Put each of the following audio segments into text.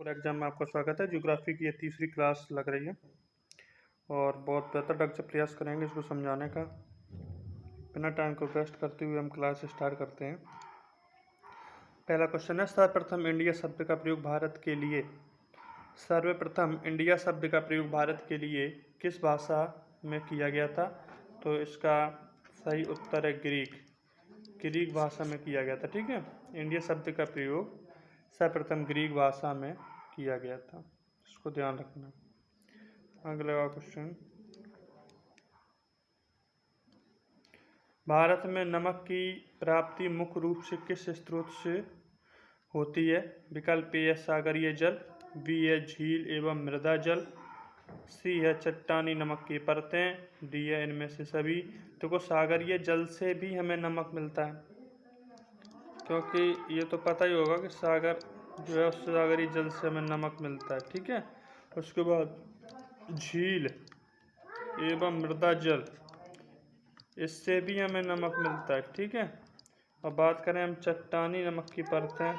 और एग्जाम में आपका स्वागत है। ज्योग्राफी की ये तीसरी क्लास लग रही है और बहुत बेहतर ढंग से प्रयास करेंगे इसको समझाने का। बिना टाइम को वेस्ट करते हुए हम क्लास स्टार्ट करते हैं। पहला क्वेश्चन है, सर्वप्रथम इंडिया शब्द का प्रयोग भारत के लिए सर्वप्रथम इंडिया शब्द का प्रयोग भारत के लिए किस भाषा में किया गया था? तो इसका सही उत्तर है ग्रीक भाषा में किया गया था। ठीक है, इंडिया शब्द का प्रयोग सर्वप्रथम ग्रीक भाषा में किया गया था, इसको ध्यान रखना। अगला क्वेश्चन, भारत में नमक की प्राप्ति मुख्य रूप से किस स्रोत से होती है? विकल्प ए है सागरीय जल, बी है झील एवं मृदा जल, सी है चट्टानी नमक की परतें, डी है इनमें से सभी। देखो, सागरीय जल से भी हमें नमक मिलता है, क्योंकि ये तो पता ही होगा कि सागर जो है उस सागरीय जल से हमें नमक मिलता है। ठीक है, उसके बाद झील एवं मृदा जल, इससे भी हमें नमक मिलता है। ठीक है, और बात करें हम चट्टानी नमक की परतें,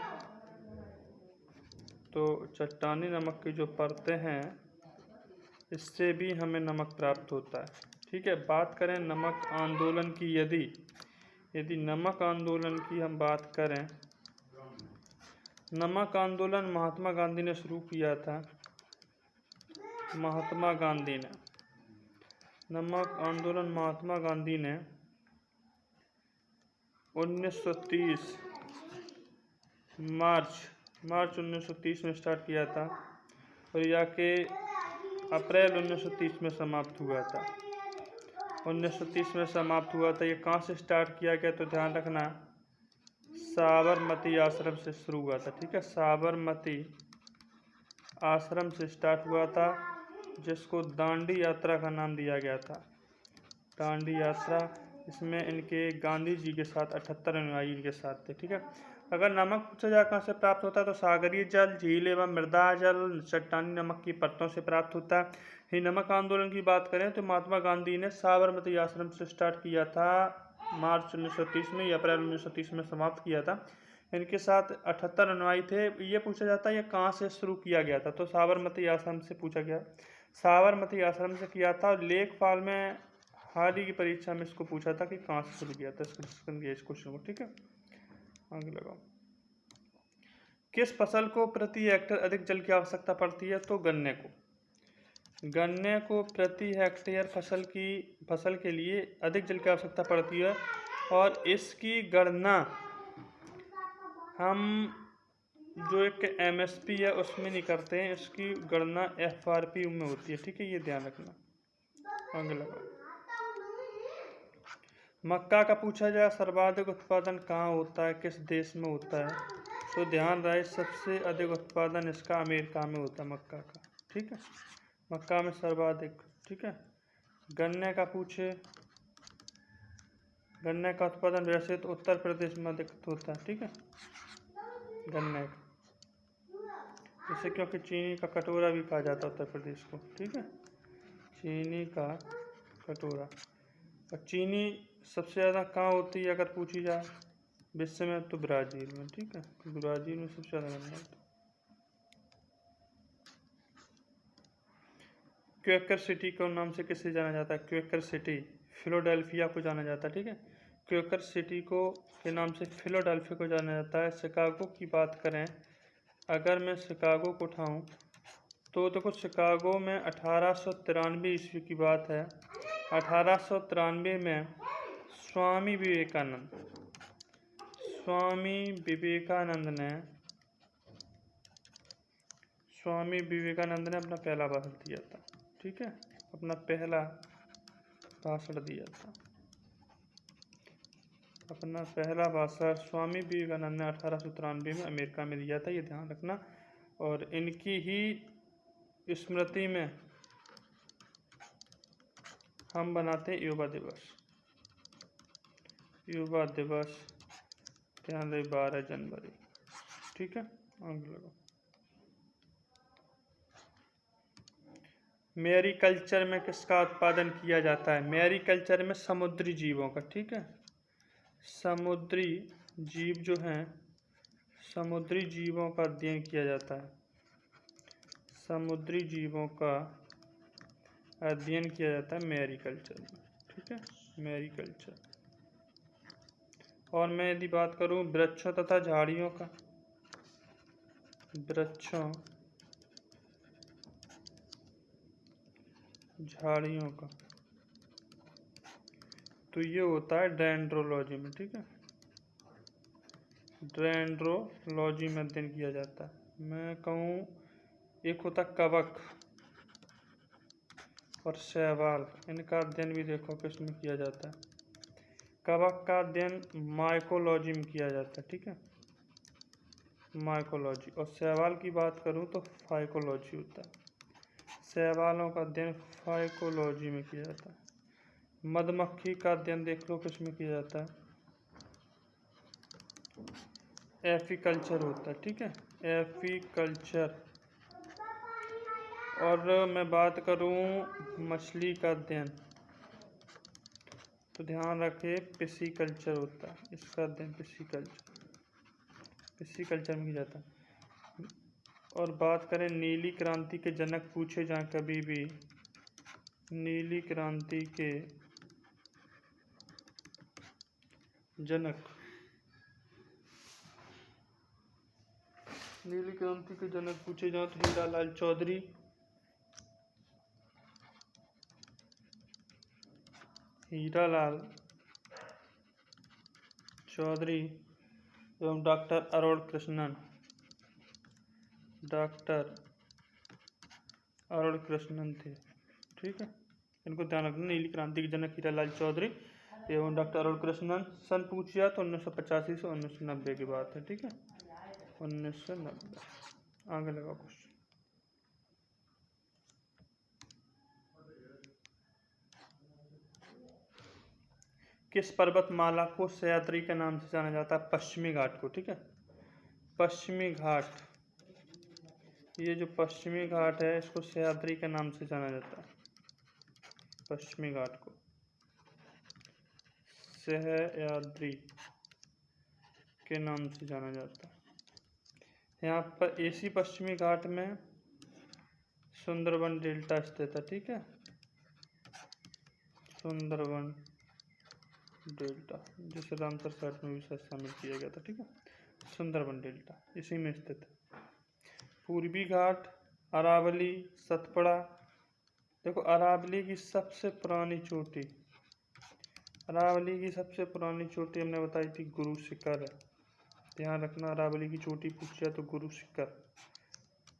तो चट्टानी नमक की जो परतें हैं इससे भी हमें नमक प्राप्त होता है। ठीक है, बात करें नमक आंदोलन की, यदि नमक आंदोलन की हम बात करें, नमक आंदोलन महात्मा गांधी ने शुरू किया था। महात्मा गांधी ने नमक आंदोलन महात्मा गांधी ने 1930 मार्च 1930 में स्टार्ट किया था और यह के अप्रैल 1930 में समाप्त हुआ था। 1930 में समाप्त हुआ था। ये कहाँ से स्टार्ट किया गया? तो ध्यान रखना, साबरमती आश्रम से शुरू हुआ था। ठीक है, साबरमती आश्रम से स्टार्ट हुआ था, जिसको दांडी यात्रा का नाम दिया गया था। दांडी यात्रा, इसमें इनके गांधी जी के साथ 78 अनुयायी इनके साथ थे। ठीक है, अगर नमक पूछा जाए कहाँ से प्राप्त होता है तो सागरीय जल, झील एवं मृदा जल, चट्टानी नमक की परतों से प्राप्त होता है। ही नमक आंदोलन की बात करें तो महात्मा गांधी ने साबरमती आश्रम से स्टार्ट किया था मार्च 1930 में, या अप्रैल 1930 में समाप्त किया था। इनके साथ 78 अनुयायी थे। ये पूछा जाता है ये कहाँ से शुरू किया गया था, तो साबरमती आश्रम से पूछा गया। साबरमती आश्रम से किया था। लेखपाल में हाल ही की परीक्षा में इसको पूछा था कि कहाँ से शुरू किया था, इस क्वेश्चन को। ठीक है, आगे लगाओ। किस फसल को प्रति हेक्टेयर अधिक जल की आवश्यकता पड़ती है? तो गन्ने को प्रति हेक्टेयर फसल के लिए अधिक जल की आवश्यकता पड़ती है, और इसकी गणना हम जो एक MSP है उसमें नहीं करते हैं, इसकी गणना FRP में होती है। ठीक है, ये ध्यान रखना। आगे लगाओ। मक्का का पूछा जाए सर्वाधिक उत्पादन कहाँ होता है, किस देश में होता है? तो ध्यान रहे, सबसे अधिक उत्पादन इसका अमेरिका में होता है, मक्का का। ठीक है, मक्का में सर्वाधिक। ठीक है, गन्ने का पूछे, गन्ने का उत्पादन वैसे तो उत्तर प्रदेश में अधिक होता है। ठीक है, गन्ने का, जैसे क्योंकि चीनी का कटोरा भी कहा जाता है उत्तर प्रदेश को। ठीक है, चीनी का कटोरा। और चीनी सबसे ज़्यादा कहाँ होती है अगर पूछी जाए विश्व में, तो ब्राज़ील में। ठीक है, ब्राज़ील में सबसे ज़्यादा गन्ना होता है। क्वेकर सिटी को नाम से किसे जाना जाता है? क्वेकर सिटी, फिलाडेल्फिया को जाना जाता है। ठीक है, क्वेकर सिटी को के नाम से फिलाडेल्फिया को जाना जाता है। शिकागो की बात करें, अगर मैं शिकागो को उठाऊं तो देखो, शिकागो में 1893 ईस्वी की बात है। 1893 में स्वामी विवेकानंद ने अपना पहला भाषण दिया था। ठीक है, अपना पहला भाषण दिया था। अपना पहला भाषण स्वामी विवेकानंद ने 1893 में अमेरिका में दिया था, ये ध्यान रखना। और इनकी ही स्मृति में हम बनाते हैं युवा दिवस, ध्यान रहे 12 जनवरी। ठीक है, आगे लगाओ। मैरीकल्चर में किसका उत्पादन किया जाता है? मैरीकल्चर में समुद्री जीवों का। ठीक है, समुद्री जीव जो हैं, समुद्री जीवों का अध्ययन किया जाता है। समुद्री जीवों का अध्ययन किया जाता है मैरीकल्चर में, ठीक है, मैरीकल्चर। और मैं यदि बात करूं वृक्षों तथा झाड़ियों का, वृक्षों झाड़ियों का, तो ये होता है डेंड्रोलॉजी में, ठीक है, डेंड्रोलॉजी में अध्ययन किया जाता है। मैं कहूँ एक होता कवक और शैवाल, इनका अध्ययन भी देखो किसमें किया जाता है। कवक का अध्ययन माइकोलॉजी में किया जाता है, ठीक है, माइकोलॉजी। और शैवाल की बात करूँ तो फाइकोलॉजी होता है। शैवालों का अध्ययन फाइकोलॉजी में किया जाता है। मधुमक्खी का अध्ययन देख लो किसमें किया जाता है, एपीकल्चर होता है, ठीक है, एपीकल्चर। और मैं बात करूं मछली का अध्ययन तो ध्यान रखे पिसीकल्चर होता है, इसका अध्ययन पिसीकल्चर में किया जाता है। और बात करें नीली क्रांति के जनक पूछे जाएं कभी भी, नीली क्रांति के जनक, नीली क्रांति के जनक पूछे जाएं तो हीरालाल चौधरी, हीरालाल चौधरी एवं डॉक्टर अरुण कृष्णन, डॉक्टर अरुण कृष्णन थे, ठीक है, इनको ध्यान रखना। नीली क्रांति के जनक हीरालाल चौधरी एवं डॉक्टर अरुण कृष्णन। सन पूछिया तो 1985 से 1990 की बात है, ठीक है, 1990। आगे लगा क्वेश्चन। किस पर्वतमाला को सह्याद्री के नाम से जाना जाता है, पश्चिमी घाट को, ठीक है, पश्चिमी घाट। ये जो पश्चिमी घाट है इसको सह्याद्री के नाम से जाना जाता है, पश्चिमी घाट को सह्याद्री के नाम से जाना जाता है। यहाँ पर इसी पश्चिमी घाट में सुंदरबन डेल्टा स्थित है, ठीक है, सुंदरबन डेल्टा, जिसे रामसर साइट में भी शामिल किया गया था, ठीक है, सुंदरबन डेल्टा इसी में स्थित है। पूर्वी घाट, अरावली, सतपुड़ा। देखो अरावली की सबसे पुरानी चोटी, अरावली की सबसे पुरानी चोटी हमने बताई थी गुरु शिखर है, ध्यान रखना। अरावली की चोटी पूछा तो गुरु शिखर,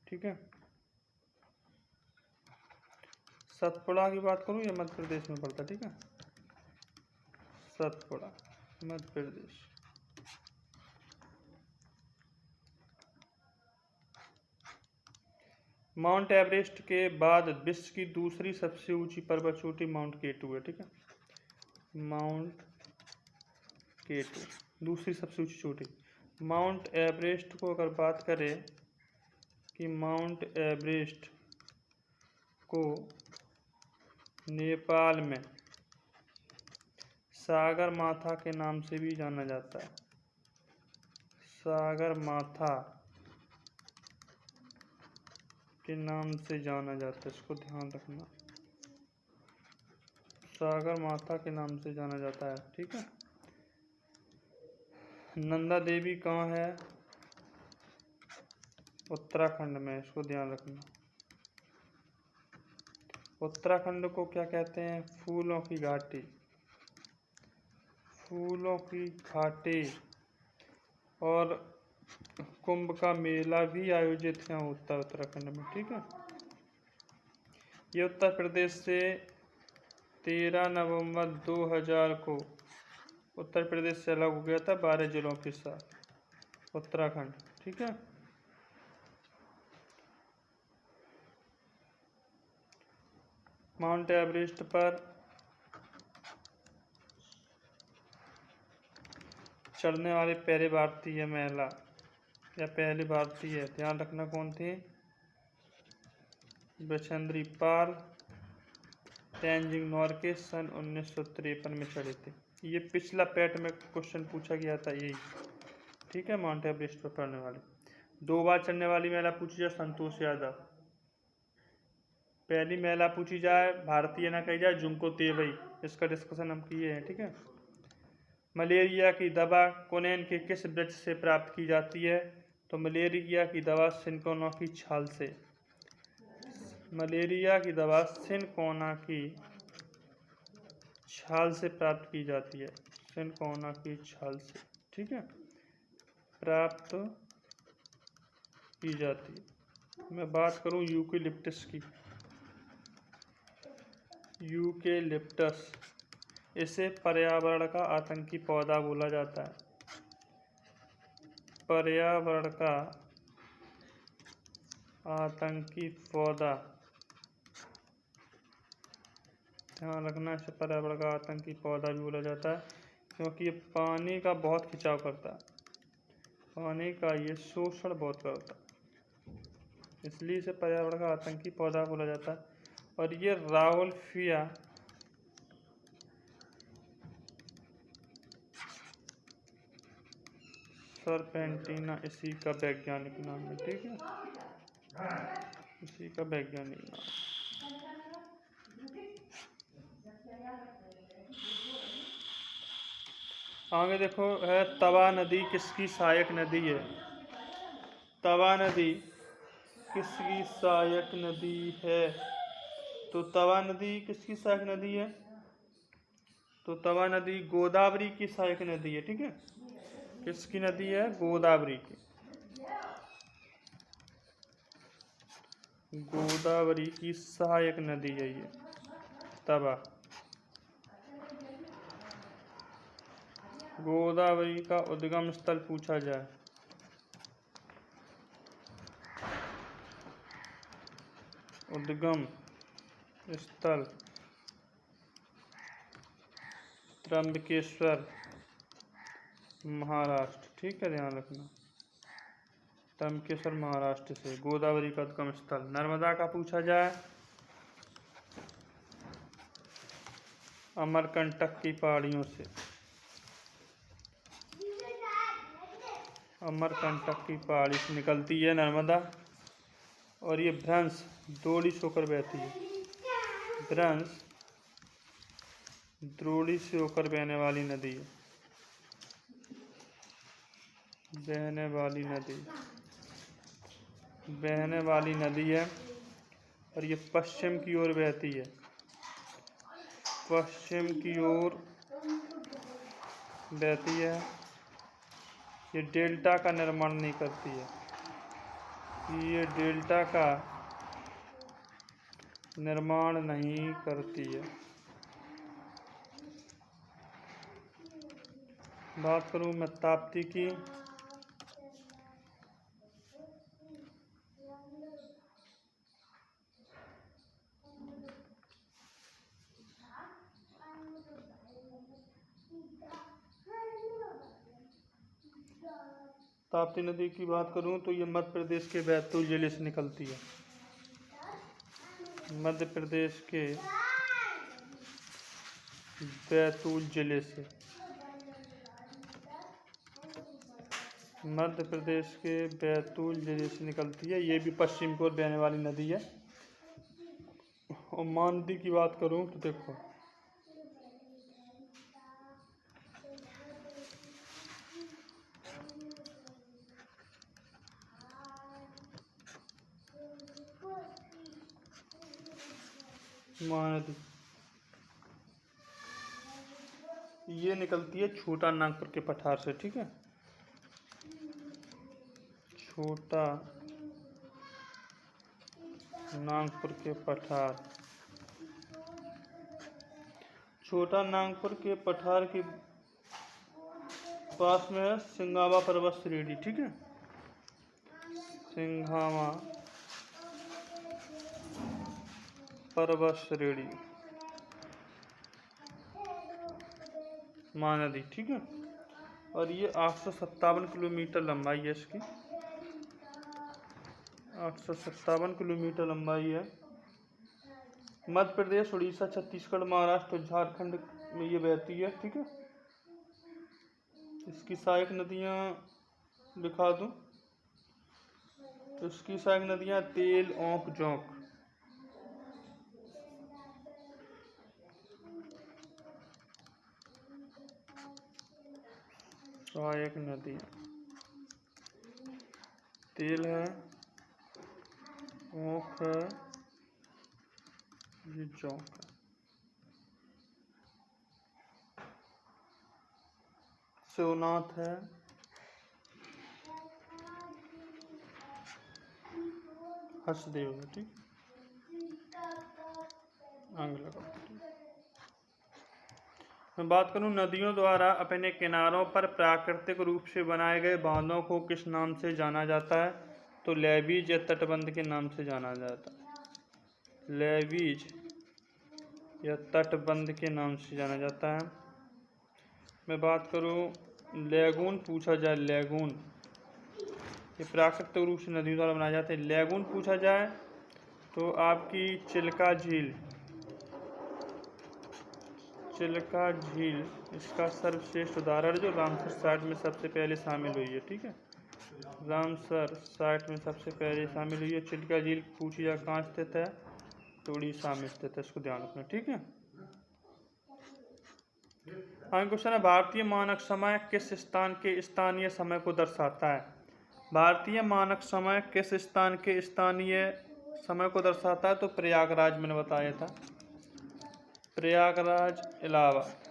ठीक है। सतपुड़ा की बात करूँ, ये मध्य प्रदेश में पड़ता है, ठीक है, सतपुड़ा मध्य प्रदेश। माउंट एवरेस्ट के बाद विश्व की दूसरी सबसे ऊंची पर्वत चोटी माउंट केटू है, ठीक है, माउंट केटू दूसरी सबसे ऊंची चोटी। माउंट एवरेस्ट को अगर बात करें कि माउंट एवरेस्ट को नेपाल में सागर माथा के नाम से भी जाना जाता है, सागर माथा के नाम से जाना जाता है, इसको ध्यान रखना, सागर माथा के नाम से जाना जाता है, ठीक है। नंदा देवी कहाँ है, उत्तराखंड में, इसको ध्यान रखना। उत्तराखंड को क्या कहते हैं, फूलों की घाटी, फूलों की घाटी। और कुंभ का मेला भी आयोजित यहाँ होता है उत्तराखंड में, ठीक है। ये उत्तर प्रदेश से 13 नवंबर 2000 को उत्तर प्रदेश से अलग हो गया था 12 जिलों के साथ उत्तराखंड, ठीक है। माउंट एवरेस्ट पर चढ़ने वाली पहली भारतीय महिला या पहली भारतीय, ध्यान रखना कौन थी, बछेंद्री पाल, तेंजिंग नोरगे सन 1953 में चढ़े थे। ये पिछला पैट में क्वेश्चन पूछा गया था यही, ठीक है, माउंट एवरेस्ट पर चढ़ने वाली। 2 बार चढ़ने वाली महिला पूछी जाए, संतोष यादव, पहली महिला पूछी जाए, भारतीय ना कही जाए, जुमको तेवई। इसका डिस्कशन हम किए हैं, ठीक है। मलेरिया की दवा कोनेन के किस वृक्ष से प्राप्त की जाती है? तो मलेरिया की दवा सिनकोना की छाल से। मलेरिया की दवा सिनकोना की छाल से प्राप्त की जाती है, सिनकोना की छाल से, ठीक है, प्राप्त की जाती है। मैं बात करूं यूकेलिप्टस की, यूकेलिप्टस, इसे पर्यावरण का आतंकी पौधा बोला जाता है। पर्यावरण का आतंकी पौधा, ध्यान रखना, इसे पर्यावरण का आतंकी पौधा भी बोला जाता है, क्योंकि ये पानी का बहुत खिंचाव करता है, पानी का ये शोषण बहुत करता है, इसलिए इसे पर्यावरण का आतंकी पौधा बोला जाता है। और ये राउल्फिया सरपेंटिना इसी का वैज्ञानिक नाम है, ठीक है, इसी का वैज्ञानिक नाम। आगे देखो है, तवा नदी किसकी सहायक नदी है? तवा नदी किसकी सहायक नदी है? तो तवा नदी किसकी सहायक नदी है? तो तवा नदी गोदावरी की सहायक नदी है, ठीक है। किसकी नदी है? गोदावरी की, गोदावरी की सहायक नदी है ये तवा। गोदावरी का उद्गम स्थल पूछा जाए, उद्गम स्थल त्र्यंबकेश्वर, महाराष्ट्र, ठीक है, ध्यान रखना, त्र्यंबकेश्वर महाराष्ट्र से गोदावरी का उद्गम स्थल। नर्मदा का पूछा जाए, अमरकंटक की पहाड़ियों से, अमरकंटक की पहाड़ी से निकलती है नर्मदा, और ये भ्रंश द्रोणी से होकर बहती है, भ्रंश द्रोणी से होकर बहने वाली नदी है, बहने वाली नदी, बहने वाली नदी है, और ये पश्चिम की ओर बहती है, पश्चिम की ओर बहती है। ये डेल्टा का निर्माण नहीं करती है, ये डेल्टा का निर्माण नहीं करती है। बात करूं मैं ताप्ती की, ताप्ती नदी की बात करूं तो ये मध्य प्रदेश के बैतूल जिले से निकलती है, मध्य प्रदेश के बैतूल जिले से, मध्य प्रदेश के बैतूल जिले से निकलती है। ये भी पश्चिम की ओर बहने वाली नदी है। और महानदी की बात करूं तो देखो, महानदी ये निकलती है छोटा नागपुर के पठार से, ठीक है, छोटा नागपुर के पठार, छोटा नागपुर के पठार के पास में है सिंघामा पर्वत श्रेणी, ठीक है, सिंघामा पर्वत श्रेणी, महानदी, ठीक है। और ये 857 किलोमीटर लंबाई है इसकी, 857 किलोमीटर लंबाई है। मध्य प्रदेश, उड़ीसा, छत्तीसगढ़, महाराष्ट्र और झारखंड में ये बहती है, ठीक है। इसकी सहायक नदियाँ दिखा दूँ तो इसकी सहायक नदियाँ तेल, औंक, जोंक, सहायक नदी। तेल है, ऊख है, ये जौं है। शिवनाथ है, हसदेव है। ठीक, आगे लगाओ। मैं बात करूं नदियों द्वारा अपने किनारों पर प्राकृतिक रूप से बनाए गए बांधों को किस नाम से जाना जाता है? तो लेवीज या तटबंध के नाम से जाना जाता है। लेवीज या तटबंध के नाम से जाना जाता है। मैं बात करूं लेगून पूछा जाए, लेगून ये प्राकृतिक रूप से नदियों द्वारा बनाए जाते हैं। लेगून पूछा जाए तो आपकी चिल्का झील, चिल्का झील इसका सर्वश्रेष्ठ उदाहरण जो रामसर साइट में सबसे पहले शामिल हुई है। ठीक है, रामसर साइट में सबसे पहले शामिल हुई है चिल्का झील। पूछी जाए कहाँ स्थित है? तो उड़ीसा में स्थित है, इसको ध्यान रखना। ठीक है, आगे क्वेश्चन है भारतीय मानक समय किस स्थान के स्थानीय समय को दर्शाता है? भारतीय मानक समय किस स्थान के स्थानीय समय को दर्शाता है? तो प्रयागराज मैंने बताया था, प्रयागराज इलाहाबाद।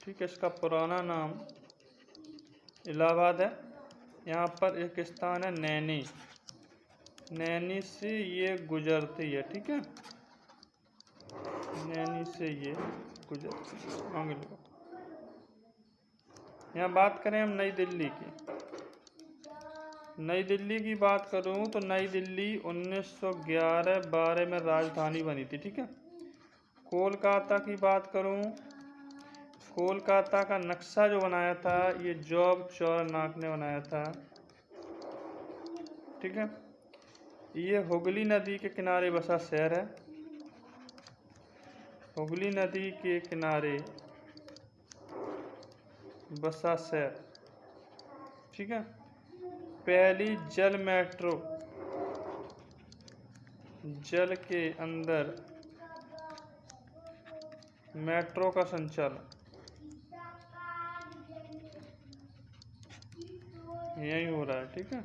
ठीक है, इसका पुराना नाम इलाहाबाद है। यहाँ पर एक स्थान है नैनी, नैनी से ये गुजरती है। ठीक है, नैनी से ये गुजरती है। आगे लो। यहाँ बात करें हम नई दिल्ली की, नई दिल्ली की बात करूँ तो नई दिल्ली 1911-12 में राजधानी बनी थी। ठीक है, कोलकाता की बात करूँ, कोलकाता का नक्शा जो बनाया था ये जॉब चौरनाक ने बनाया था। ठीक है, ये हुगली नदी के किनारे बसा शहर है, हुगली नदी के किनारे बसा शहर। ठीक है, पहली जल मेट्रो, जल के अंदर मेट्रो का संचालन यही हो रहा है। ठीक है,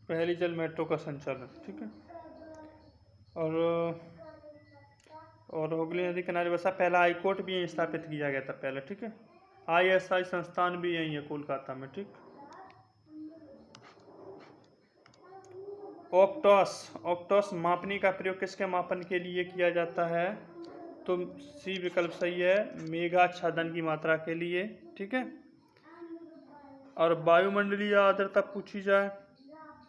पहली जल मेट्रो का संचालन। ठीक है, और हुगली नदी किनारे बसा पहला हाईकोर्ट भी यहीं स्थापित किया गया था पहले। ठीक है, ISI संस्थान भी यहीं है कोलकाता में। ठीक, ऑक्टोस, ऑक्टोस मापनी का प्रयोग किसके मापन के लिए किया जाता है? तो सी विकल्प सही है, मेघाच्छादन की मात्रा के लिए। ठीक है, और वायुमंडलीय आर्द्रता पूछी जाए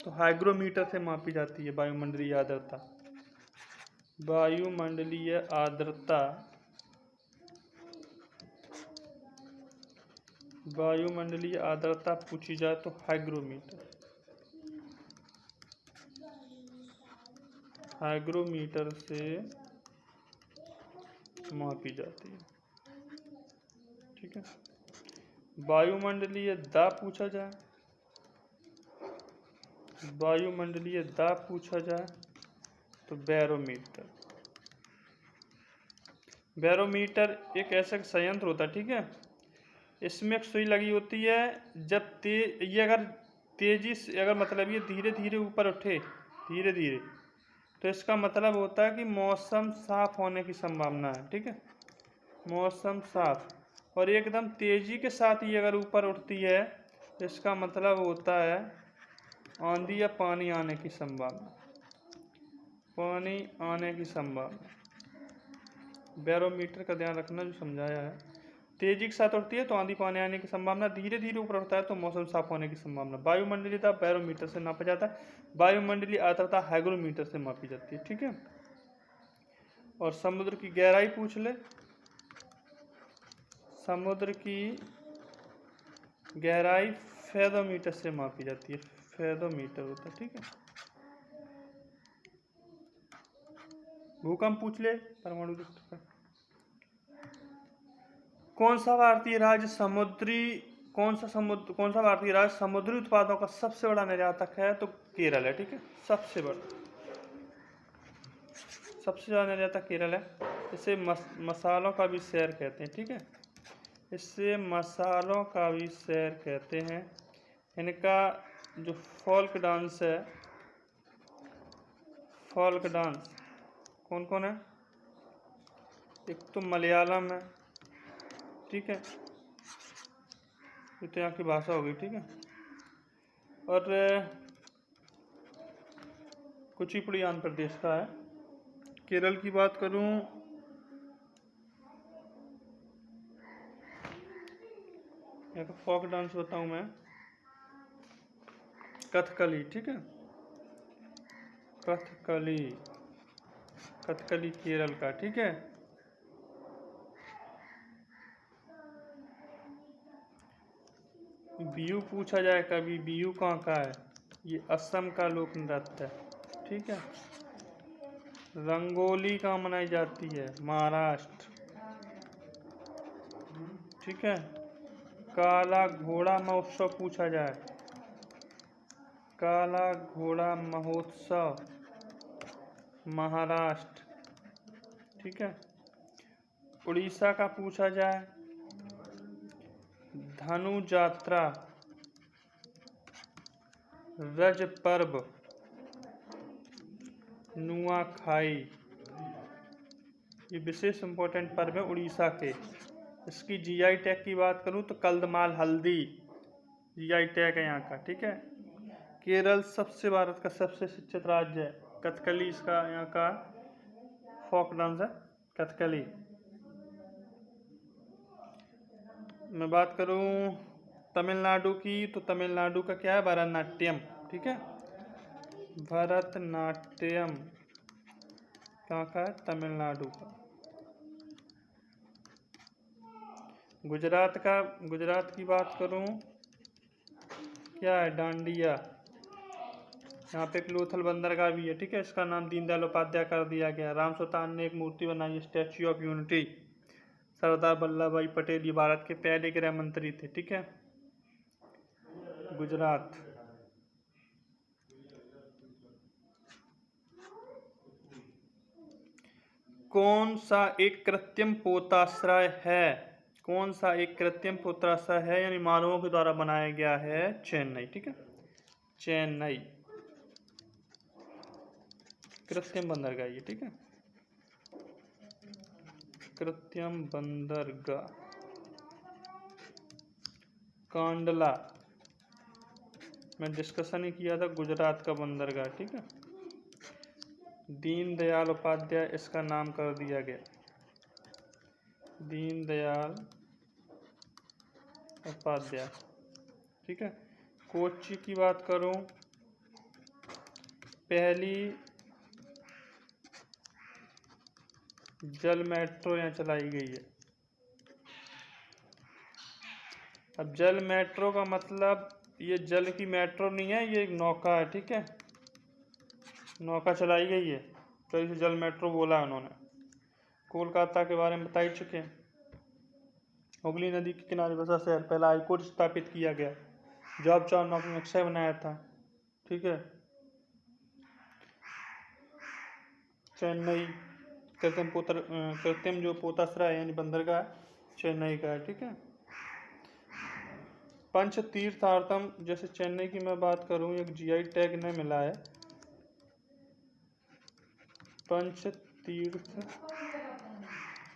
तो हाइग्रोमीटर से मापी जाती है वायुमंडलीय आर्द्रता। वायुमंडलीय आर्द्रता, वायुमंडलीय आर्द्रता पूछी जाए तो हाइग्रोमीटर, हाइग्रोमीटर से मापी जाती है। ठीक है, वायुमंडलीय दाब पूछा जाए, वायुमंडलीय दाब पूछा जाए तो बैरोमीटर, बैरोमीटर एक ऐसा संयंत्र होता है। ठीक है, इसमें एक सुई लगी होती है, जब ये अगर तेजी से अगर मतलब ये धीरे धीरे ऊपर उठे, धीरे धीरे, तो इसका मतलब होता है कि मौसम साफ होने की संभावना है। ठीक है, मौसम साफ। और एकदम तेजी के साथ ये अगर ऊपर उठती है तो इसका मतलब होता है आंधी या पानी आने की संभावना, पानी आने की संभावना। बैरोमीटर का ध्यान रखना जो समझाया है, तेजी के साथ उठती है तो आंधी पानी आने की संभावना, धीरे धीरे ऊपर उठता है तो मौसम साफ होने की संभावना। वायुमंडलीय दाब बैरोमीटर से नापा जाता है, वायुमंडलीय आर्द्रता हाइग्रोमीटर से मापी जाती है। ठीक है, और समुद्र की गहराई पूछ ले, समुद्र की गहराई फेदोमीटर से मापी जाती है, फेदोमीटर होता है। ठीक है, भूकंप पूछ ले, परमाणु का कौन सा भारतीय राज्य समुद्री उत्पादों का सबसे बड़ा निर्यातक है? तो केरल है। ठीक है, सबसे बड़ा, सबसे ज्यादा निर्यातक केरल है। इसे मसालों का भी शहर कहते हैं, ठीक है। इसे मसालों का भी शहर कहते हैं। इनका जो फोल्क डांस है, फोल्क डांस कौन कौन है? एक तो मलयालम है, ठीक है, ये तो यहाँ की भाषा होगी, ठीक है। और कुचिपुड़ी आंध्र प्रदेश का है। केरल की बात करूं, यहाँ का फोक डांस बताऊं मैं, कथकली, ठीक है, कथकली, कथकली केरल का, ठीक है। बिहू पूछा जाए कभी, बिहू कहाँ का है? ये असम का लोक नृत्य है, ठीक है। रंगोली कहाँ मनाई जाती है? महाराष्ट्र, ठीक है। काला घोड़ा महोत्सव पूछा जाए, काला घोड़ा महोत्सव महाराष्ट्र, ठीक है। उड़ीसा का पूछा जाए, धनु यात्रा, रज पर्व, नुआखाई, ये विशेष इंपॉर्टेंट पर्व है उड़ीसा के। इसकी जीआई टैग की बात करूं तो कंधमाल हल्दी जीआई टैग है यहाँ का, ठीक है। केरल भारत का सबसे शिक्षित राज्य है। कथकली इसका यहाँ का फोक डांस है, कथकली। मैं बात करूं तमिलनाडु की तो तमिलनाडु का क्या है? भरतनाट्यम, ठीक है। भरतनाट्यम कहाँ का है? तमिलनाडु का। गुजरात की बात करूं, क्या है? डांडिया। यहाँ पे एक लोथल बंदरगाह भी है, ठीक है। इसका नाम दीनदयाल उपाध्याय कर दिया गया। राम सुतान ने एक मूर्ति बनाई, statue of unity. Sardar Vallabh भाई पटेल ये भारत के पहले गृह मंत्री थे, ठीक है। गुजरात। कौन सा एक कृत्रिम पोताश्रय है? कौन सा एक कृत्रिम पोताश्रय है यानी मानवों के द्वारा बनाया गया है? चेन्नई, ठीक है, चेन्नई कृत्रिम बंदरगाह ये, ठीक है, कृत्रिम बंदरगाह। कांडला मैं डिस्कशन ही किया था, गुजरात का बंदरगाह, ठीक है। दीनदयाल उपाध्याय इसका नाम कर दिया गया, दीनदयाल उपाध्याय, ठीक है। कोच्चि की बात करूं, पहली जल मेट्रो यहाँ चलाई गई है। अब जल मेट्रो का मतलब ये जल की मेट्रो नहीं है, ये एक नौका है, ठीक है, नौका चलाई गई है तो इसे जल मेट्रो बोला है उन्होंने। कोलकाता के बारे में बता ही चुके हैं। हुगली नदी के किनारे बसा शहर, पहला हाईकोर्ट स्थापित किया गया, जॉब चार नौकरी नक्शा बनाया था, ठीक है। चेन्नई कृत्रिम जो पोताश्रय है यानी बंदरगाह चेन्नई का है, ठीक है। पंच तीर्थार्थम, जैसे चेन्नई की मैं बात करूं, एक जीआई टैग ने मिला है, पंच तीर्थ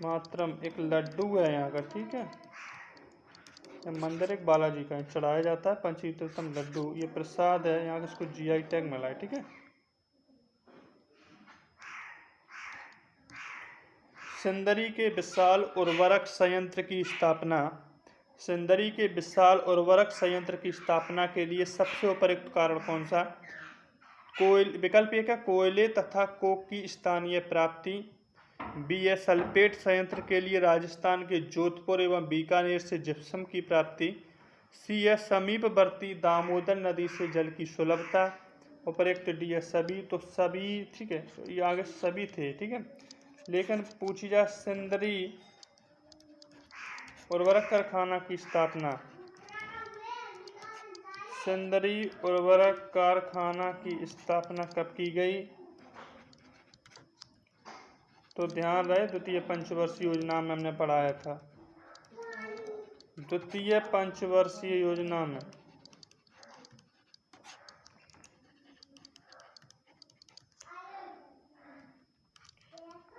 मात्रम, एक लड्डू है यहाँ का, ठीक है। मंदिर एक बालाजी का चढ़ाया जाता है, पंचतीर्थम लड्डू, ये प्रसाद है यहाँ का, इसको जीआई टैग मिला है, ठीक है। सिंदरी के विशाल उर्वरक संयंत्र की स्थापना, सिंदरी के विशाल उर्वरक संयंत्र की स्थापना के लिए सबसे उपयुक्त कारण कौन सा? विकल्प एक है कोयले तथा कोक की स्थानीय प्राप्ति, बी है सल्फेट संयंत्र के लिए राजस्थान के जोधपुर एवं बीकानेर से जिप्सम की प्राप्ति, सी है समीपवर्ती दामोदर नदी से जल की सुलभता, उपयुक्त डी है सभी। तो सभी, ठीक है, ये आगे सभी थे, ठीक है। लेकिन पूछी जाए सिंदरी उर्वरक कारखाना की स्थापना, सिंदरी उर्वरक कारखाना की स्थापना कब की गई? तो ध्यान रहे, द्वितीय पंचवर्षीय योजना में हमने पढ़ाया था। द्वितीय पंचवर्षीय योजना में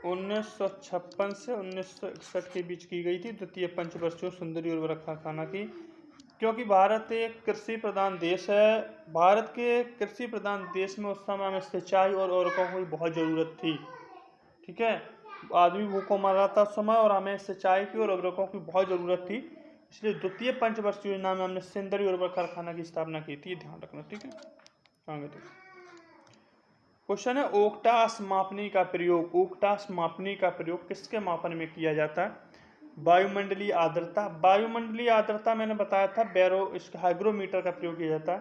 1956 से 1961 के बीच की गई थी द्वितीय पंचवर्षीय सुंदरी उर्वरक कारखाना की। क्योंकि भारत एक कृषि प्रधान देश है, भारत के कृषि प्रधान देश में उस समय में सिंचाई और उर्वरकों की बहुत ज़रूरत थी। ठीक है, आदमी भूखों मर रहा था उस समय और हमें सिंचाई की और उर्वरकों की बहुत ज़रूरत थी, इसलिए द्वितीय पंचवर्षीय योजना में हमने सुंदरी उर्वरक कारखाना की स्थापना की थी। ध्यान रखना। ठीक है, आगे देखो क्वेश्चन है, ओक्टास मापनी का प्रयोग। ओक्टास मापनी का प्रयोग किसके मापन में किया जाता है? वायुमंडलीय आर्द्रता। वायुमंडलीय आर्द्रता मैंने बताया था हाइग्रोमीटर का प्रयोग किया जाता है।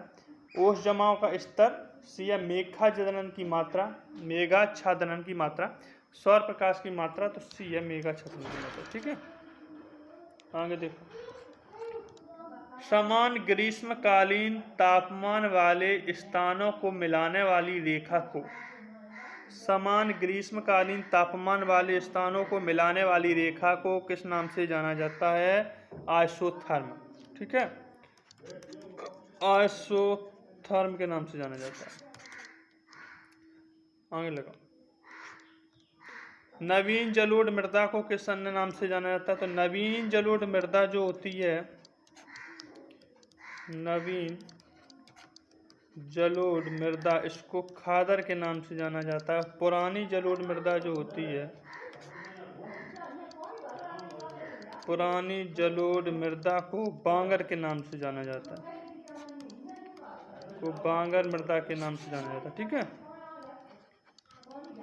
ओस जमाव का स्तर, सी है मेघाच्छादन की मात्रा, मेघाच्छादन की मात्रा, सौर प्रकाश की मात्रा, तो सी है मेघाच्छादन की मात्रा। ठीक है, आगे देखो, समान ग्रीष्मकालीन तापमान वाले स्थानों को मिलाने वाली रेखा को, समान ग्रीष्मकालीन तापमान वाले स्थानों को मिलाने वाली रेखा को किस नाम से जाना जाता है? आइसोथर्म। ठीक है, आइसोथर्म के नाम से जाना जाता है। आगे लगा, नवीन जलोढ़ मृदा को किस अन्य नाम से जाना जाता है? तो नवीन जलोढ़ मृदा जो होती है, नवीन जलोढ़ मृदा, इसको खादर के नाम से जाना जाता है। पुरानी जलोढ़ मृदा जो होती है, पुरानी जलोढ़ मृदा को बांगर के नाम से जाना जाता है, को बांगर मृदा के नाम से जाना जाता है। ठीक है,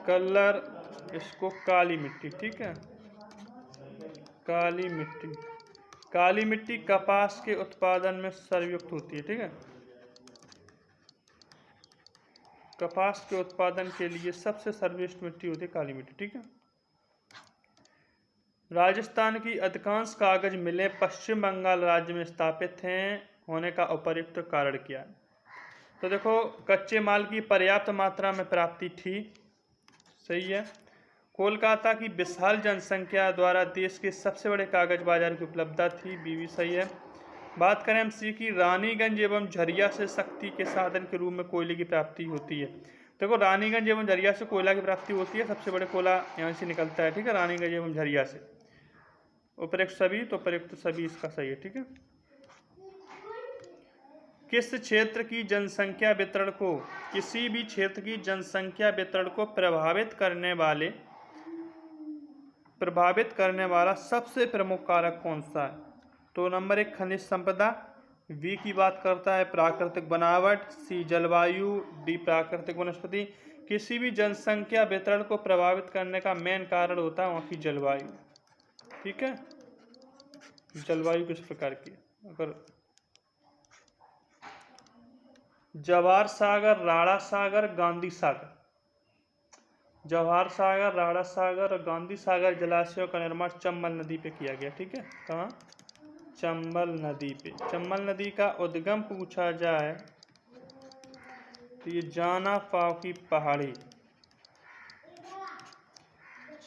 कलर, इसको काली मिट्टी। ठीक है, काली मिट्टी। काली मिट्टी कपास के उत्पादन में सर्वयुक्त होती है। ठीक है, कपास के उत्पादन के लिए सबसे सर्वश्रेष्ठ मिट्टी होती है काली मिट्टी। ठीक है, राजस्थान की अधिकांश कागज मिलें पश्चिम बंगाल राज्य में स्थापित हैं होने का उपयुक्त कारण क्या है? तो देखो, कच्चे माल की पर्याप्त मात्रा में प्राप्ति थी, सही है। कोलकाता की विशाल जनसंख्या द्वारा देश के सबसे बड़े कागज बाजार की उपलब्धता थी, बीवी सही है। बात करें हम सी की, रानीगंज एवं झरिया से शक्ति के साधन के रूप में कोयले की प्राप्ति होती है। देखो, रानीगंज एवं झरिया से कोयला की प्राप्ति होती है, सबसे बड़े कोयला यहाँ से निकलता है। ठीक है, रानीगंज एवं झरिया से। उपयुक्त सभी, तो उपयुक्त सभी इसका सही है। ठीक है, किस क्षेत्र की जनसंख्या वितरण को, किसी भी क्षेत्र की जनसंख्या वितरण को प्रभावित करने वाला सबसे प्रमुख कारक कौन सा है? तो नंबर 1 खनिज संपदा, बी की बात करता है प्राकृतिक बनावट, सी जलवायु, डी प्राकृतिक वनस्पति। किसी भी जनसंख्या वितरण को प्रभावित करने का मेन कारण होता है वहाँ की जलवायु। ठीक है, जलवायु किस प्रकार की है? अगर जवाहर सागर, राणा सागर, गांधी सागर, जवाहर सागर, राणा सागर और गांधी सागर जलाशयों का निर्माण चंबल नदी पे किया गया। ठीक है, कहाँ? चंबल नदी पे। चंबल नदी का उद्गम पूछा जाए तो ये जाना पाव की पहाड़ी,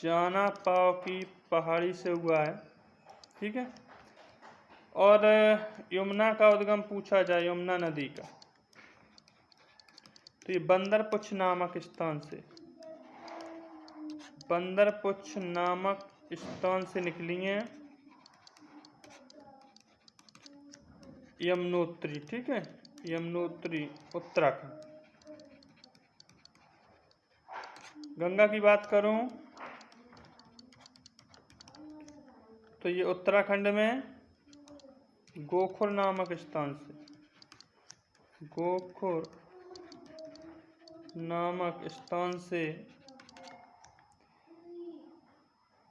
जाना पाव की पहाड़ी से हुआ है। ठीक है, और यमुना का उद्गम पूछा जाए, यमुना नदी का, तो ये बंदरपुछ नामक स्थान से, बंदरपुछ नामक स्थान से निकली है यमुनोत्री। ठीक है, यमुनोत्री उत्तराखंड। गंगा की बात करूं तो ये उत्तराखंड में गोखुर नामक स्थान से, गोखुर नामक स्थान से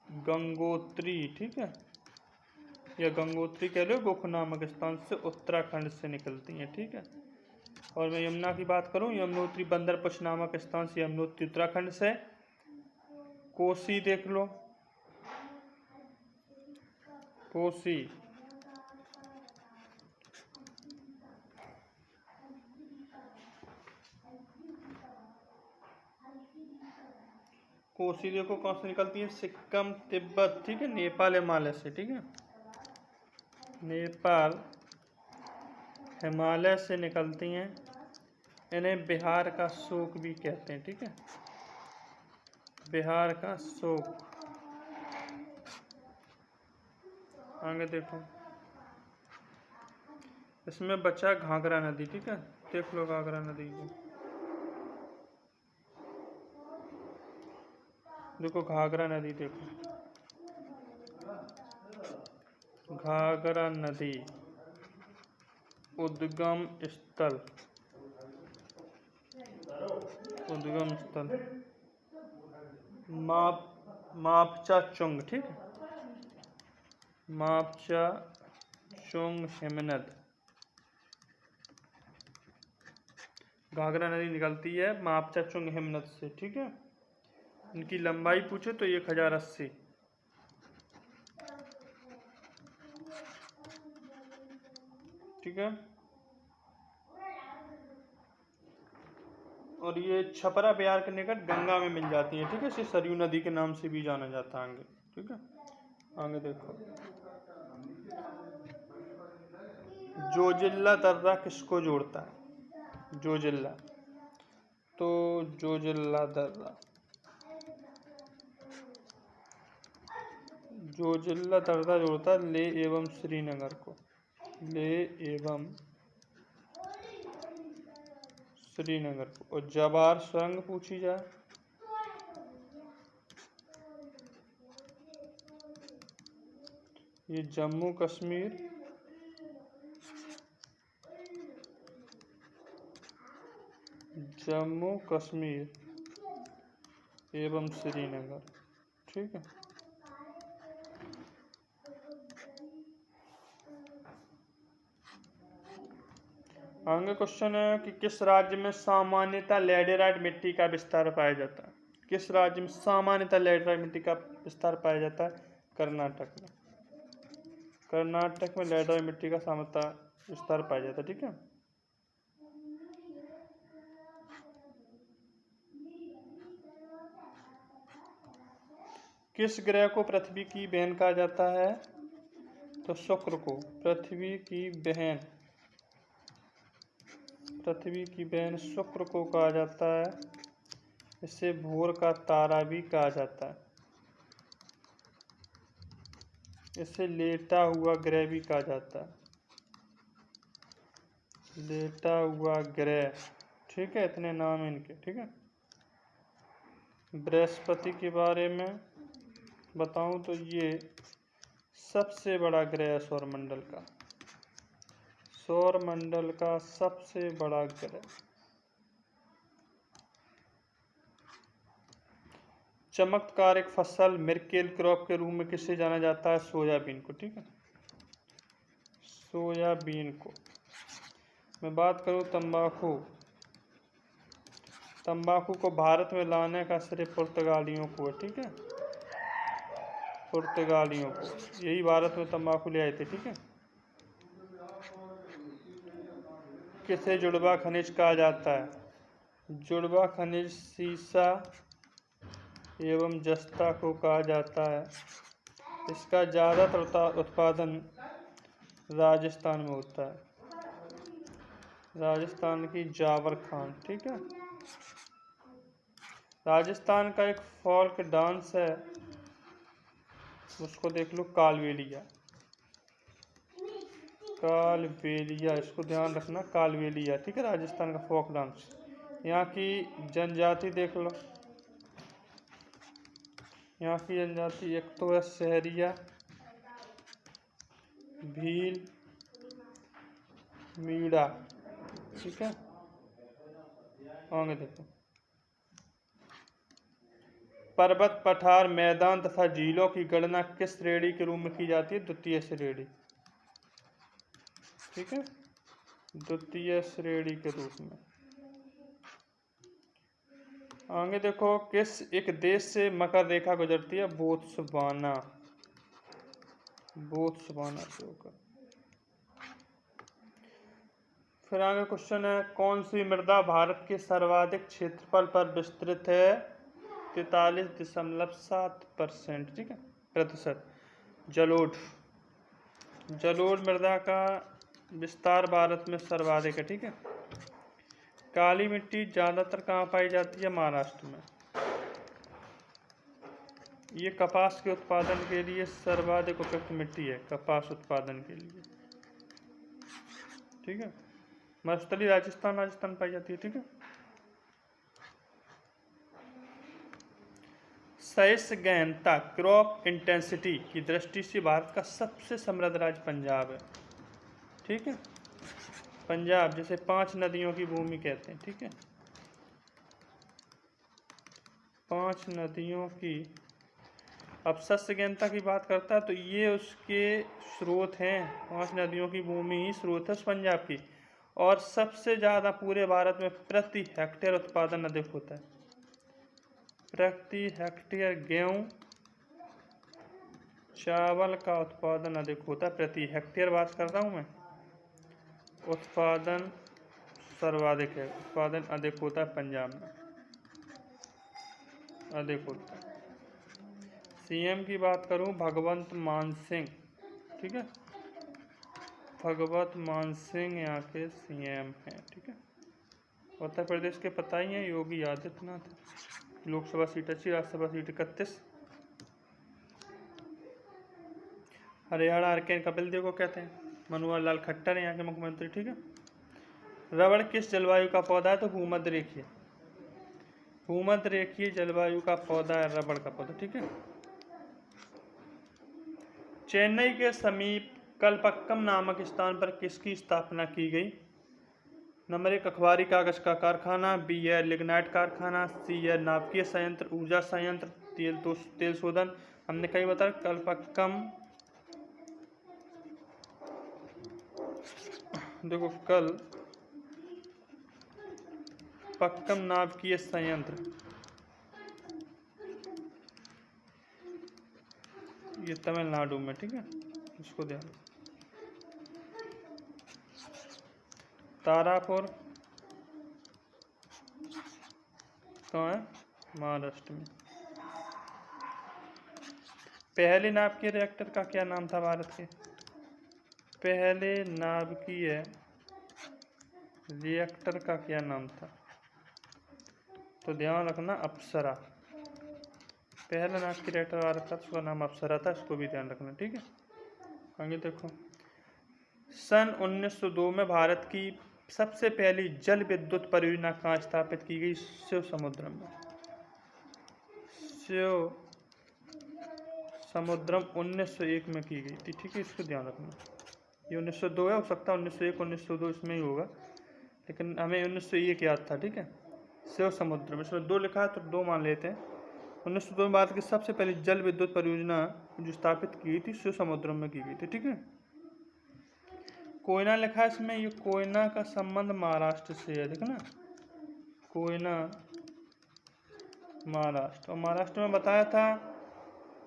गंगोत्री। ठीक है, या गंगोत्री कह लो, गोखुर नामक स्थान से उत्तराखंड से निकलती हैं। ठीक है, और मैं यमुना की बात करूं, यमुनोत्री बंदरपुछ नामक स्थान से यमुनोत्री उत्तराखंड से। कोसी देख लो, कोसी, कोसी देखो कौन से निकलती है, सिक्किम, तिब्बत, ठीक है, नेपाल, हिमालय से, ठीक है, नेपाल, हिमालय से निकलती हैं। इन्हें बिहार का शोक भी कहते हैं, ठीक है, बिहार का शोक। आगे देखो, इसमें बचा घाघरा नदी, ठीक है, देख लो घाघरा नदी को, देखो घाघरा नदी, देखो घाघरा नदी उद्गम स्थल, उद्गम स्थल मापचा चुंग, ठीक है, मापचा चुंग हिमनद। घाघरा नदी निकलती है मापचा चुंग हिमनद से, ठीक है। इनकी लंबाई पूछे तो 1080, ठीक है। और ये छपरा बिहार के निकट गंगा में मिल जाती है, ठीक है, इसे सरयू नदी के नाम से भी जाना जाता है आगे, ठीक है। आगे देखो, जोजिल्ला दर्रा किसको जोड़ता है, जोजिल्ला, तो जोजिल्ला दर्रा, जोजिल्ला दर्रा जोड़ता है लेह एवं श्रीनगर को, लेह एवं श्रीनगर को। और जवार सुरंग पूछी जाए, ये जम्मू कश्मीर, जम्मू कश्मीर एवं श्रीनगर, ठीक है। आगे क्वेश्चन है कि किस राज्य में सामान्यतः लैटेराइट मिट्टी का विस्तार पाया जाता है, किस राज्य में सामान्यतः लैटेराइट मिट्टी का विस्तार पाया जाता है, कर्नाटक में, कर्नाटक में लैटेराइट मिट्टी का सामान्यतः विस्तार पाया जाता है, ठीक है। किस ग्रह को पृथ्वी की बहन कहा जाता है, तो शुक्र को पृथ्वी की बहन, पृथ्वी की बहन शुक्र को कहा जाता है। इसे भोर का तारा भी कहा जाता है, इसे लेटा हुआ ग्रह भी कहा जाता है, लेटा हुआ ग्रह, ठीक है, इतने नाम इनके, ठीक है। बृहस्पति के बारे में बताऊं तो ये सबसे बड़ा ग्रह है सौरमंडल का, सौरमंडल का सबसे बड़ा ग्रह। चमत्कारिक फसल मिरेकल क्रॉप के रूप में किसे जाना जाता है, सोयाबीन को, ठीक है, सोयाबीन को। मैं बात करूं तंबाकू, तंबाकू को भारत में लाने का श्रेय पुर्तगालियों को है, ठीक है, पुर्तगालियों को, यही भारत में तंबाकू ले आए थे, ठीक है। किसे जुड़वा खनिज कहा जाता है, जुड़वा खनिज सीसा एवं जस्ता को कहा जाता है। इसका ज़्यादातर उत्पादन राजस्थान में होता है, राजस्थान की जावर खान, ठीक है। राजस्थान का एक फोल्क डांस है, उसको देख लो, कालबेलिया, कालबेलिया, इसको ध्यान रखना, कालबेलिया, ठीक है, राजस्थान का फोक डांस। यहाँ की जनजाति देख लो, यहाँ की जनजाति एक तो है सहरिया, भील, मीणा, ठीक है। आगे देखो, पर्वत, पठार, मैदान तथा झीलों की गणना किस श्रेणी के रूप में की जाती है, द्वितीय श्रेणी, ठीक है, द्वितीय श्रेणी के रूप में। आगे देखो, किस एक देश से मकर रेखा गुजरती है, बोत्सवाना, बोत्सवाना से होकर। फिर आगे क्वेश्चन है, कौन सी मृदा भारत के सर्वाधिक क्षेत्रफल पर विस्तृत है, 43.7%, ठीक है, प्रतिशत। जलोढ़, जलोढ़ मृदा का विस्तार भारत में सर्वाधिक है, ठीक है। काली मिट्टी ज़्यादातर कहाँ पाई जाती है? महाराष्ट्र में। ये कपास के उत्पादन के लिए सर्वाधिक उपयुक्त मिट्टी है, कपास उत्पादन के लिए, ठीक है। मरुस्थली राजस्थान पाई जाती है, ठीक है। सहिष्णुता क्रॉप इंटेंसिटी की दृष्टि से भारत का सबसे समृद्ध राज्य पंजाब है, ठीक है। पंजाब जिसे 5 नदियों की भूमि कहते हैं, ठीक है। 5 नदियों की, अब सस्यगेंता की बात करता है तो ये उसके स्रोत हैं, 5 नदियों की भूमि ही स्रोत है उस पंजाब की। और सबसे ज़्यादा पूरे भारत में प्रति हेक्टेयर उत्पादन अधिक होता है। प्रति हेक्टेयर गेहूँ चावल का उत्पादन अधिक होता है, प्रति हेक्टेयर बात कर रहा हूँ मैं। उत्पादन सर्वाधिक है, उत्पादन अधिक होता है पंजाब में, अधिक होता है। सीएम की बात करूं, भगवंत मान सिंह, ठीक है। भगवंत मान सिंह यहाँ के सीएम हैं, ठीक है। उत्तर प्रदेश के पता ही हैं, योगी आदित्यनाथ। लोकसभा सीट अच्छी, राज्यसभा सीट 31। हरियाणा अर्केन कपिल देव को कहते हैं। मनोहर लाल खट्टर हैं यहाँ के मुख्यमंत्री, ठीक है। रबड़ किस जलवायु का पौधा है? तो भूमध्य रेखीय, भूमध्य रेखीय जलवायु का पौधा है रबड़ का पौधा, ठीक है। चेन्नई के समीप कलपक्कम नामक स्थान पर किसकी स्थापना की गई? नंबर 1 अखबारी कागज का कारखाना, बी है लिग्नाइट कारखाना, सी है नाभिकीय संयंत्र, ऊर्जा संयंत्र, तेल शोधन। हमने कई बताया कलपक्कम, देखो कल पक्कम नाभिकीय संयंत्र, ये तमिलनाडु में, ठीक है, इसको ध्यान। तारापुर कहाँ है? महाराष्ट्र में। पहले नाभिकीय रिएक्टर का क्या नाम था भारत के? पहले नाभिकीय रिएक्टर का क्या नाम था? तो ध्यान रखना अप्सरा। पहला नाभिकीय रिएक्टर भारत का, उसका नाम अप्सरा था, इसको भी ध्यान रखना, ठीक है। आगे देखो, सन 1902 में भारत की सबसे पहली जल विद्युत परियोजना कहाँ स्थापित की गई? शिव समुद्रम में। शिव समुद्रम 1901 में की गई थी, ठीक है, इसको ध्यान रखना। ये 1902 है, हो सकता है 1901 1902 इसमें ही होगा, लेकिन हमें 1901 याद था, ठीक है। शिव समुद्रम, इसमें 2 लिखा है तो 2 मान लेते हैं। 1902 में भारत की सबसे पहली जल विद्युत परियोजना जो स्थापित की थी शिव समुद्रम में की गई थी, ठीक है। कोयना लिखा है इसमें, ये कोयना का संबंध महाराष्ट्र से है, देखना कोयना महाराष्ट्र। और महाराष्ट्र में बताया था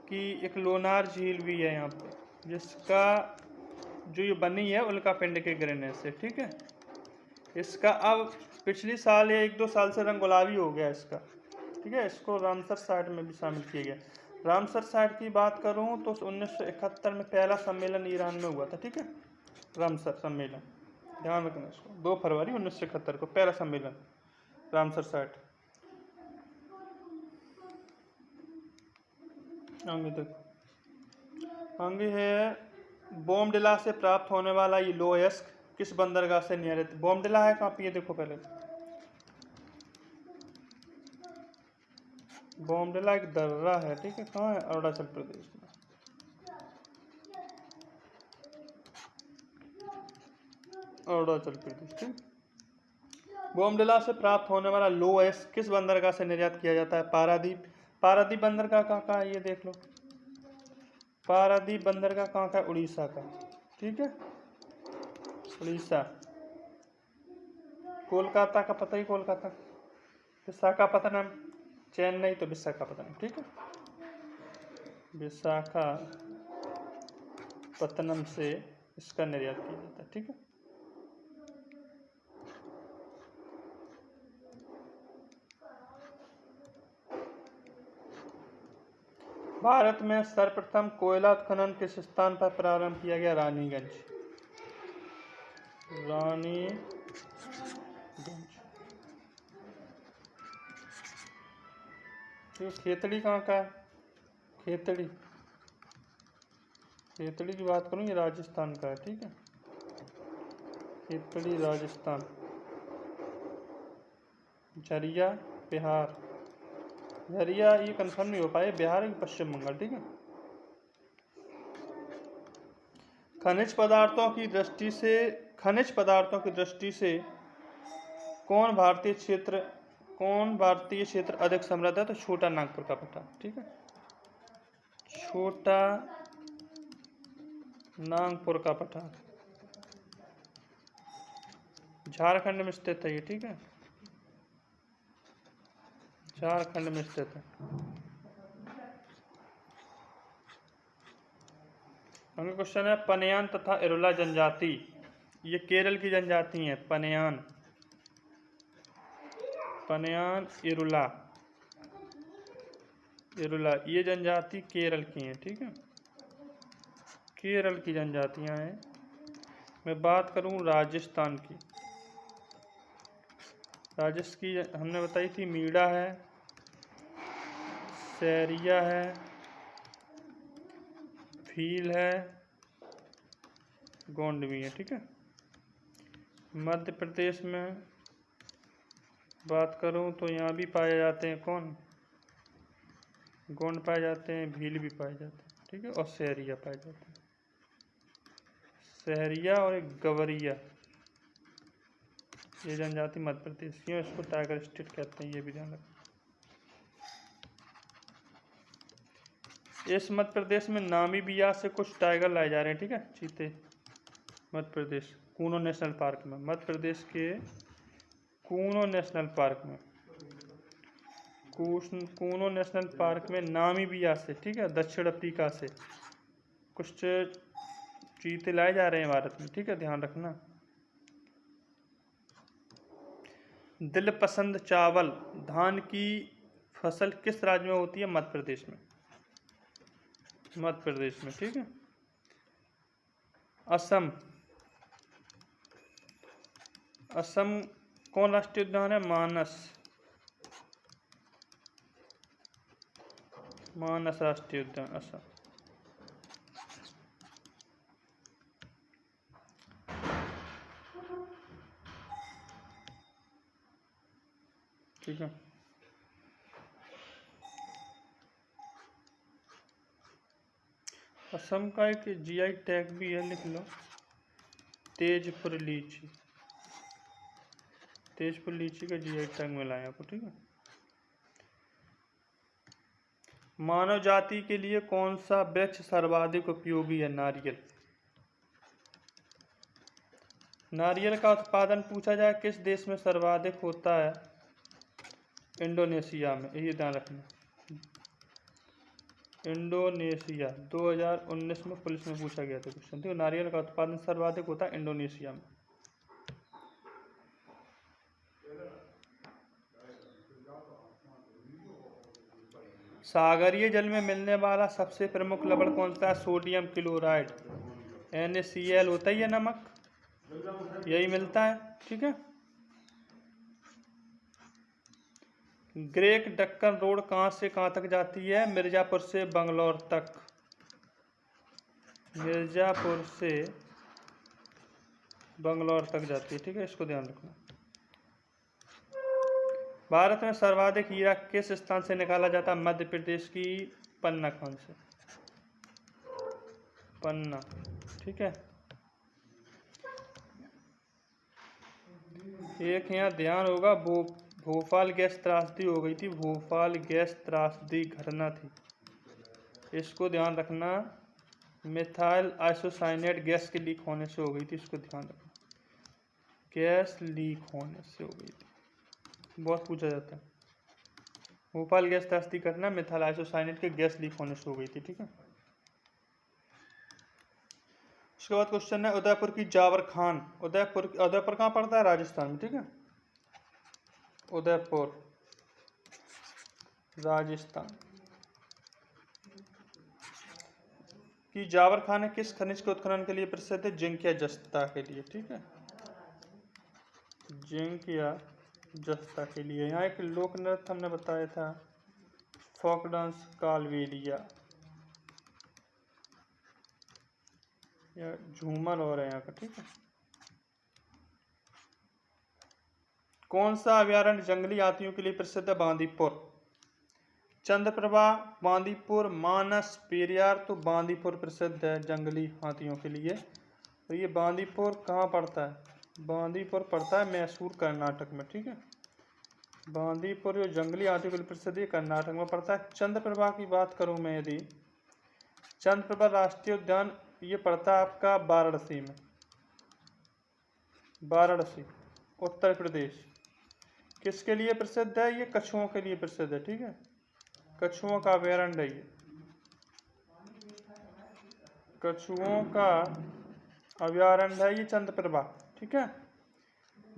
कि एक लोनार झील भी है यहाँ पे, जिसका जो ये बनी है उल्का पिंड के गिरने से, ठीक है। इसका अब पिछली साल या 1-2 साल से रंग गुलाबी हो गया इसका, ठीक है। इसको रामसर साइट में भी शामिल किया गया। रामसर साइट की बात करूँ तो 1971 में पहला सम्मेलन ईरान में हुआ था, ठीक है। रामसर सम्मेलन, ध्यान रखना इसको, 2 फरवरी 1971 को पहला सम्मेलन रामसर साइट। आगे देखो, आगे है बोमडिला से प्राप्त होने वाला ये लोहयस्क किस बंदरगाह से निर्मित? बोमडिला है कहाँ पे? ये देखो पहले, बोमडिला एक दर्रा है, ठीक है, कहाँ है? अरुणाचल प्रदेश में। अरुणाचल प्रदेश, ठीक। बोमडिला से प्राप्त होने वाला लोहयस्क किस बंदरगाह से निर्यात किया जाता है? पारादीप। पारादीप बंदरगाह कहाँ का है? ये देख लो, पारादीप बंदरगाह कहाँ का? उड़ीसा का, ठीक है, उड़ीसा। कोलकाता का पता ही, कोलकाता। विशाखापत्तनम, चेन्नई तो विशाखापत्तनम, ठीक है। विशाखापत्तनम से इसका निर्यात किया जाता है, ठीक है। भारत में सर्वप्रथम कोयला उत्खनन किस स्थान पर प्रारंभ किया गया? रानीगंज। तो खेतड़ी कहाँ का है? खेतड़ी की बात करूँ, ये राजस्थान का है, ठीक है। खेतड़ी राजस्थान। झरिया बिहार। झरिया ये कंफर्म नहीं हो पाए, बिहार या पश्चिम बंगाल, ठीक है। खनिज पदार्थों की दृष्टि से कौन भारतीय क्षेत्र अधिक समृद्ध है? तो छोटा नागपुर का पट्टा, ठीक है। छोटा नागपुर का पठार झारखंड में स्थित है ये, ठीक है। झारखंड में स्थित है। अगला क्वेश्चन है, पनयान तथा इरुला जनजाति, ये केरल की जनजाति है। पनयान इरुला ये जनजाति केरल की है, ठीक है। केरल की जनजातियां हैं। मैं बात करूं राजस्थान की, राजस्थान की हमने बताई थी, मीणा है, सैरिया है, भील है, गोंड भी है, ठीक है। मध्य प्रदेश में बात करूं तो यहाँ भी पाए जाते हैं कौन? गोंड पाए जाते हैं, भील भी पाए जाते हैं, ठीक है, और सहरिया पाए जाते हैं। सहरिया और एक गवरिया, ये जनजाति मध्य प्रदेश की है, इसको टाइगर स्टेट कहते हैं, ये भी ध्यान रखना। इस मध्य प्रदेश में नामीबिया से कुछ टाइगर लाए जा रहे हैं, ठीक है, चीते। मध्य प्रदेश कूनो नेशनल पार्क में, मध्य प्रदेश के कूनो नेशनल पार्क में, कूनो नेशनल पार्क में नामीबिया से, ठीक है, दक्षिण अफ्रीका से कुछ चीते लाए जा रहे हैं भारत में, ठीक है, ध्यान रखना। दिलपसंद चावल धान की फसल किस राज्य में होती है? मध्य प्रदेश में, मध्य प्रदेश में, ठीक है। असम कौन राष्ट्रीय उद्यान है? मानस राष्ट्रीय उद्यान, असम। ठीक है, असम का एक जीआई टैग भी है, लिख लो, तेजपुर लीची। तेजपुर लीची का जीआई टैग मिला है आपको, ठीक है। मानव जाति के लिए कौन सा वृक्ष सर्वाधिक उपयोगी है? नारियल। नारियल का उत्पादन पूछा जाए किस देश में सर्वाधिक होता है? इंडोनेशिया में, ये ध्यान रखना। इंडोनेशिया 2019 में पुलिस में पूछा गया था क्वेश्चन, देखो, नारियल का उत्पादन सर्वाधिक होता है इंडोनेशिया में। सागरीय जल में मिलने वाला सबसे प्रमुख लवण कौन सा है? सोडियम क्लोराइड, NaCl होता ही है, नमक, यही मिलता है, ठीक है। ग्रेट डक्कन रोड कहाँ से कहाँ तक जाती है? मिर्जापुर से बंगलौर तक। मिर्जापुर से बंगलौर तक जाती है, ठीक है, इसको ध्यान रखना। भारत में सर्वाधिक हीरा किस स्थान से निकाला जाता है? मध्य प्रदेश की पन्ना खान से, पन्ना, ठीक है। एक यहाँ ध्यान होगा, भोपाल गैस त्रासदी हो गई थी, भोपाल गैस त्रासदी घटना थी, इसको ध्यान रखना। मिथाइल आइसोसाइनेट गैस के लीक होने से हो गई थी, इसको ध्यान रखना, गैस लीक होने से हो गई थी, बहुत पूछा जाता है। भोपाल गैस त्रासदी घटना मिथाइल आइसोसाइनेट के गैस लीक होने से हो गई थी, ठीक है। उसके बाद क्वेश्चन है, उदयपुर की जावर खान, उदयपुर कहाँ पड़ता है? राजस्थान में, ठीक है। उदयपुर राजस्थान। कि जावर खान किस खनिज के उत्खनन के लिए प्रसिद्ध है? जिंक या जस्ता के लिए। ठीक है, जिंक या जस्ता के लिए। यहाँ एक लोक नृत्य हमने बताया था, फोक डांस कालबेलिया या झूमर और है यहाँ का। ठीक है, कौन सा अभ्यारण्य जंगली हाथियों के लिए प्रसिद्ध है? बांदीपुर। चंद्रप्रभा, बांदीपुर, मानस, पेरियार। तो बांदीपुर प्रसिद्ध है जंगली हाथियों के लिए। तो ये बांदीपुर कहाँ पड़ता है? बांदीपुर पड़ता है मैसूर कर्नाटक में। ठीक है, बांदीपुर जो जंगली हाथियों के लिए प्रसिद्ध है कर्नाटक में पड़ता है। चंद्रप्रभा की बात करूँ मैं, यदि चंद्रप्रभा राष्ट्रीय उद्यान ये पड़ता है आपका वाराणसी में, वाराणसी उत्तर प्रदेश। किसके लिए प्रसिद्ध है? ये कछुओं के लिए प्रसिद्ध है। ठीक है, कछुओं का अभ्यारण्य है ये, कछुओं का अभ्यारण्य है ये चंद्रप्रभा। ठीक है,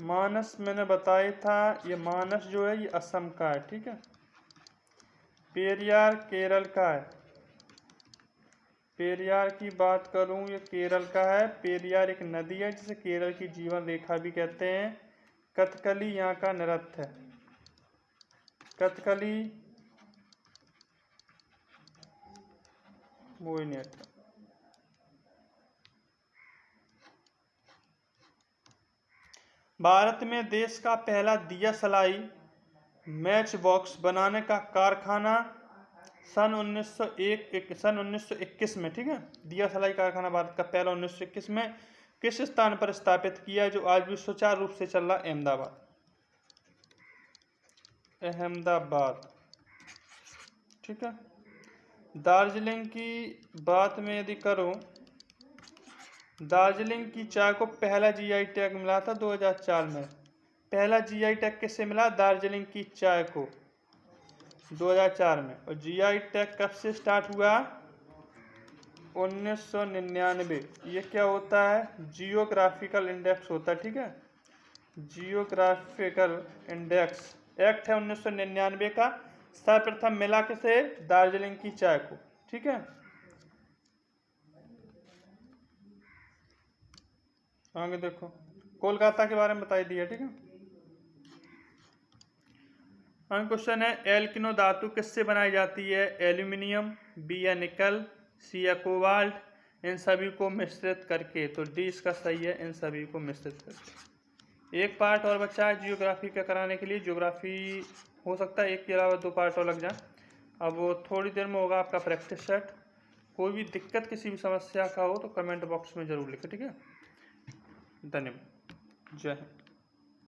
मानस मैंने बताया था, ये मानस जो है ये असम का है। ठीक है, पेरियार केरल का है। पेरियार की बात करूं, ये केरल का है। पेरियार एक नदी है जिसे केरल की जीवन रेखा भी कहते हैं। कथकली यहाँ का नृत्य है, कथकली मोहिनीअट्टम। भारत में देश का पहला दिया सलाई मैच बॉक्स बनाने का कारखाना सन 1921 में। ठीक है, दिया सलाई कारखाना भारत का पहला 1921 में किस स्थान पर स्थापित किया, जो आज भी सुचारू रूप से चल रहा? अहमदाबाद। अहमदाबाद। ठीक है, दार्जिलिंग की बात में यदि करूं, दार्जिलिंग की चाय को पहला जीआई टैग मिला था 2004 में। पहला जीआई टैग किससे मिला? दार्जिलिंग की चाय को 2004 में। और जीआई टैग कब से स्टार्ट हुआ? 1999। ये क्या होता है? जियोग्राफिकल इंडेक्स होता है। ठीक है, जियोग्राफिकल इंडेक्स एक्ट है 1999 का। सर्वप्रथम मिला किसे? दार्जिलिंग की चाय को। ठीक है, आगे देखो, कोलकाता के बारे में बताई दिया। ठीक है, आगे क्वेश्चन है, एल्किनो धातु किससे बनाई जाती है? एल्यूमिनियम, बी या निकल, सी या कोबाल्ट। इन सभी को मिश्रित करके। तो डी इसका सही है, इन सभी को मिश्रित करके। एक पार्ट और बचा है जियोग्राफी का कराने के लिए। जियोग्राफी हो सकता है एक के अलावा 2 पार्ट और लग जाए। अब वो थोड़ी देर में होगा आपका प्रैक्टिस सेट। कोई भी दिक्कत किसी भी समस्या का हो तो कमेंट बॉक्स में ज़रूर लिखें। ठीक है, धन्यवाद, जय हिंद।